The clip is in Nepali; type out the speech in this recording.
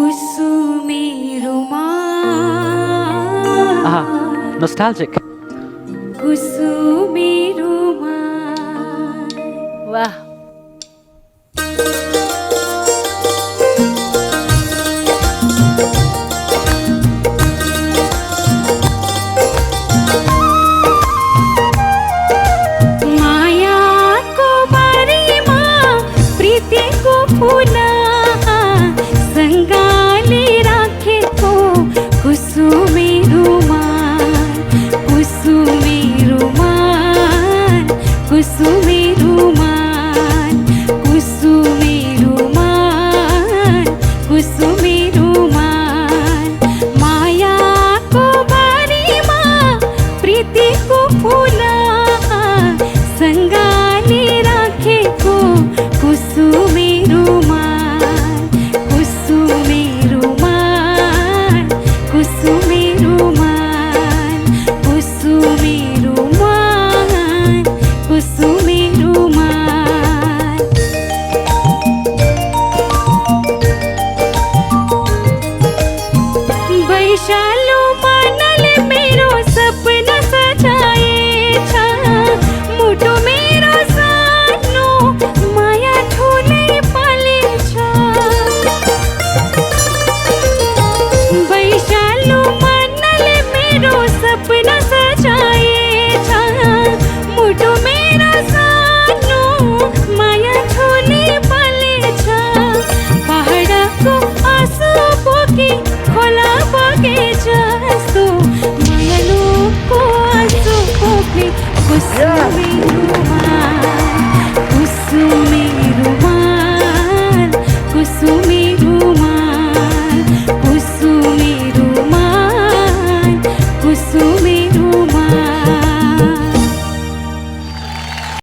कुसुमी रुमाल nostalgic. कुसुमी रुमाल वाह मायाको बारीमा प्रीतिको फुला सँगाले राखेको कुसुमी रुमाल कुसुमी रुमाल कुसुमी रुमाल कुसुमी रुमाल कुसुमी रुमाल मायाको बारीमा प्रीतिको फुला सँगाले राखेको कुसुमी रुमाल कुसुमी रुमाल कुसुमी रुमाल कुसुमी रुमाल कुसुमी रुमाल वैशालु मनले मेरो सपना सजाएछ मुटु मेरो सानो माया ठुलै पालेछ वैशालु मनले मेरो सपना सजाएछ मुटु मेरो सानो माया ठुलै पालेछ पहाडको आँसु बोकी खोला बगे जस्तो मायालुको आँसु बोकी कुसुमी रुमाल कुसुमी रुमाल कुसुमी रुमाल